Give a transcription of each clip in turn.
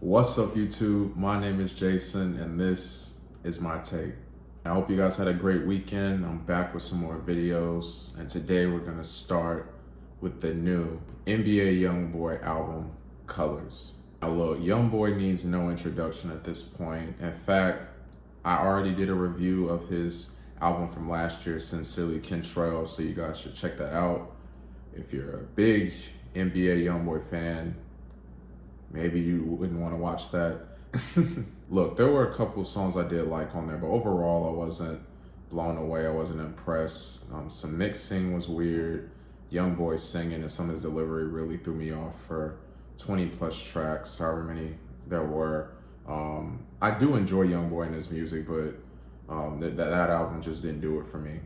What's up, YouTube? My name is Jason, and this is my take. I hope you guys had a great weekend. I'm back with some more videos, and today we're gonna start with the new NBA YoungBoy album, Colors. Now look, YoungBoy needs no introduction at this point. In fact, I already did a review of his album from last year, Sincerely Kentrell, so you guys should check that out. If you're a big NBA YoungBoy fan, maybe you wouldn't want to watch that. Look, there were a couple songs I did like on there, but overall I wasn't blown away. I wasn't impressed. Some mixing was weird. YoungBoy singing and some of his delivery really threw me off for 20 plus tracks, however many there were. I do enjoy YoungBoy and his music, but that album just didn't do it for me.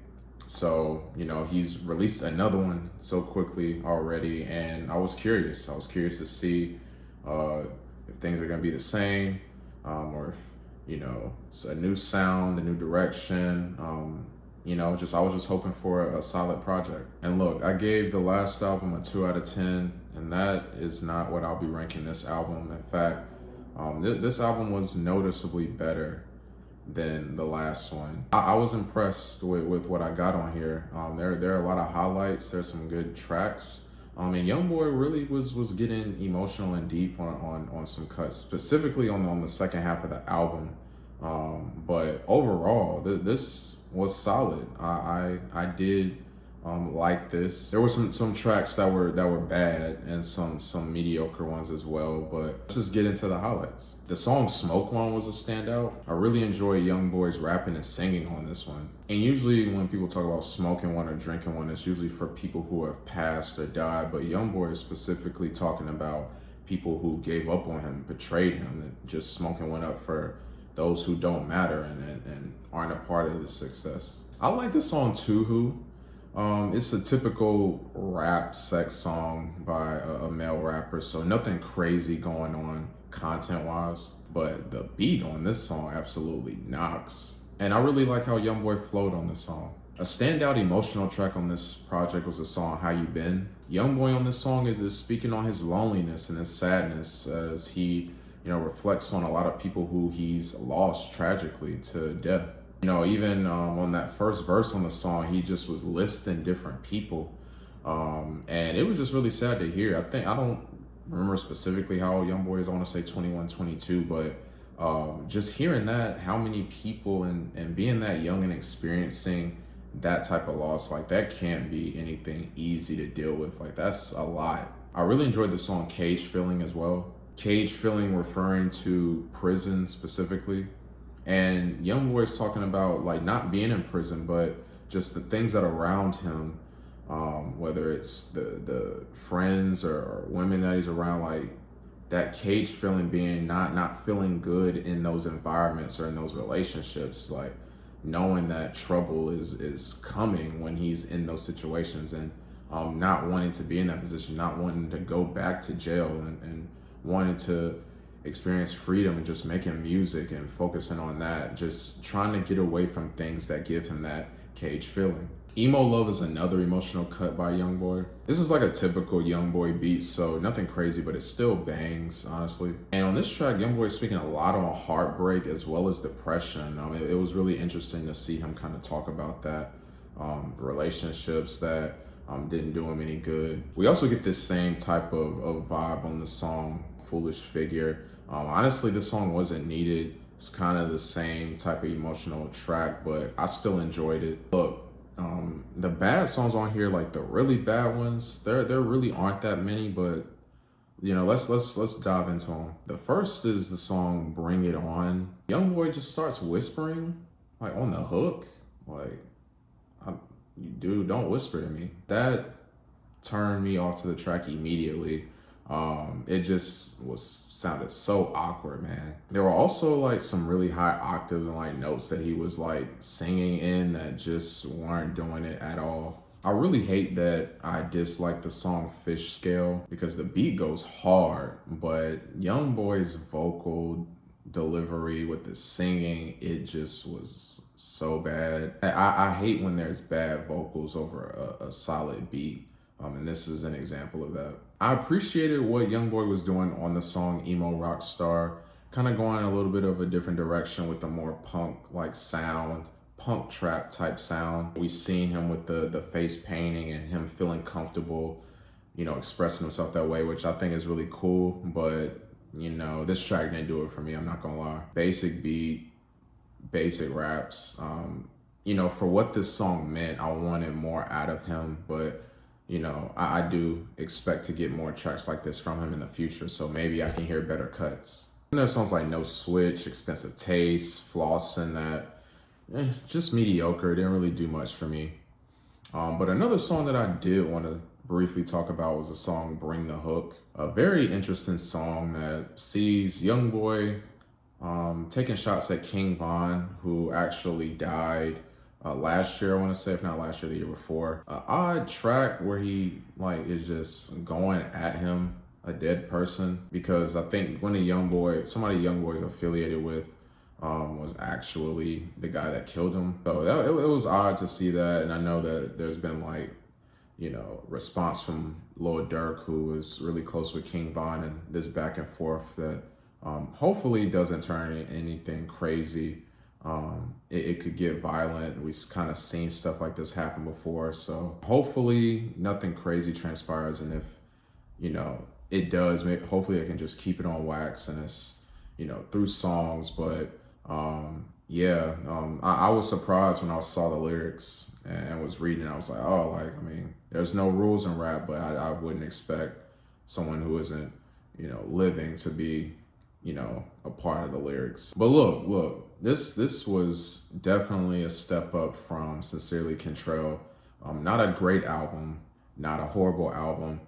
So, you know, he's released another one so quickly already, and I was curious. I was curious to see if things are gonna be the same, or if, you know, it's a new sound, a new direction. You know, I was just hoping for a solid project. And look, I gave the last album a 2 out of 10, and that is not what I'll be ranking this album. In fact, this album was noticeably better than the last one. I was impressed with what I got on here. There are a lot of highlights. There's some good tracks. And YoungBoy really was getting emotional and deep on some cuts, specifically on the second half of the album. But overall, this was solid. I did like this. There were some tracks that were bad and some mediocre ones as well, but let's just get into the highlights. The song Smoke One was a standout. I really enjoy YoungBoy's rapping and singing on this one. And usually when people talk about smoking one or drinking one, it's usually for people who have passed or died, but YoungBoy is specifically talking about people who gave up on him, betrayed him, and just smoking one up for those who don't matter and aren't a part of the success. I like the song Tuhu. It's a typical rap sex song by a male rapper, so nothing crazy going on content-wise, but the beat on this song absolutely knocks. And I really like how YoungBoy flowed on this song. A standout emotional track on this project was the song How You Been. YoungBoy on this song is speaking on his loneliness and his sadness as he, you know, reflects on a lot of people who he's lost tragically to death. You know, even on that first verse on the song, he just was listing different people. And it was just really sad to hear. I don't remember specifically how old YoungBoy is. I want to say 21, 22, but just hearing that, how many people and being that young and experiencing that type of loss, like that can't be anything easy to deal with. Like that's a lot. I really enjoyed the song Cage Feeling as well. Cage Feeling referring to prison specifically. And YoungBoy's talking about like not being in prison, but just the things that are around him, whether it's the friends or women that he's around, like that cage feeling, being not feeling good in those environments or in those relationships, like knowing that trouble is coming when he's in those situations, and not wanting to be in that position, not wanting to go back to jail, and wanting to experience freedom and just making music and focusing on that, just trying to get away from things that give him that cage feeling. Emo Love is another emotional cut by YoungBoy. This is like a typical YoungBoy beat, so nothing crazy, but it still bangs, honestly. And on this track, YoungBoy is speaking a lot on heartbreak as well as depression. It was really interesting to see him kind of talk about that, relationships that didn't do him any good. We also get this same type of vibe on the song Foolish Figure. Honestly, this song wasn't needed. It's kind of the same type of emotional track, but I still enjoyed it. Look, the bad songs on here, like the really bad ones, there really aren't that many, but you know, let's dive into them. The first is the song Bring It On. YoungBoy just starts whispering like on the hook, like, dude, don't whisper to me. That turned me off to the track immediately. It just sounded so awkward, man. There were also like some really high octaves and like notes that he was like singing in that just weren't doing it at all. I really hate that I dislike the song Fish Scale because the beat goes hard, but YoungBoy's vocal delivery with the singing, it just was so bad. I hate when there's bad vocals over a solid beat. And this is an example of that. I appreciated what YoungBoy was doing on the song Emo Rockstar, kind of going a little bit of a different direction with the more punk-like sound, punk trap type sound. We've seen him with the face painting and him feeling comfortable, you know, expressing himself that way, which I think is really cool. But, you know, this track didn't do it for me, I'm not gonna lie. Basic beat, basic raps. You know, for what this song meant, I wanted more out of him, but you know, I do expect to get more tracks like this from him in the future, so maybe I can hear better cuts. And there's songs like No Switch, Expensive Taste, Flossin, that just mediocre, didn't really do much for me. But another song that I did want to briefly talk about was the song Bring the Hook. A very interesting song that sees YoungBoy taking shots at King Von, who actually died last year, I want to say, if not last year, the year before. Odd track where he like is just going at him, a dead person, because I think when somebody YoungBoy is affiliated with was actually the guy that killed him. So it was odd to see that, and I know that there's been like, you know, response from Lil Durk, who was really close with King Von, and this back and forth that hopefully doesn't turn anything crazy. It could get violent. We've kind of seen stuff like this happen before, so hopefully nothing crazy transpires, and if, you know, it does, hopefully I can just keep it on wax and it's, you know, through songs. But yeah, I was surprised when I saw the lyrics and was reading it. I was like, oh, like, I mean, there's no rules in rap, but I wouldn't expect someone who isn't, you know, living to be, you know, a part of the lyrics. But look, this was definitely a step up from Sincerely Kentrell. Not a great album, not a horrible album,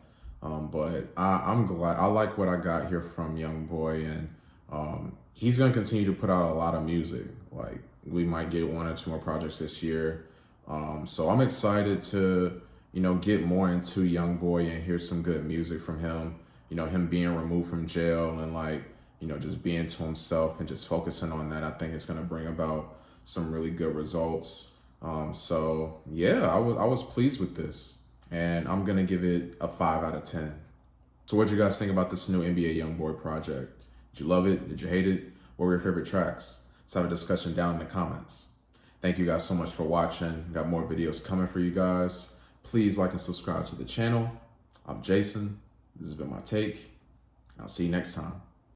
but I'm glad. I like what I got here from YoungBoy, and he's gonna continue to put out a lot of music. Like, we might get 1 or 2 more projects this year. So I'm excited to, you know, get more into YoungBoy and hear some good music from him. You know, him being removed from jail and like, you know, just being to himself and just focusing on that, I think it's gonna bring about some really good results. So yeah, I was pleased with this, and I'm gonna give it a 5 out of 10. So what do you guys think about this new NBA YoungBoy project? Did you love it? Did you hate it? What were your favorite tracks? Let's have a discussion down in the comments. Thank you guys so much for watching. Got more videos coming for you guys. Please like and subscribe to the channel. I'm Jason. This has been my take. I'll see you next time.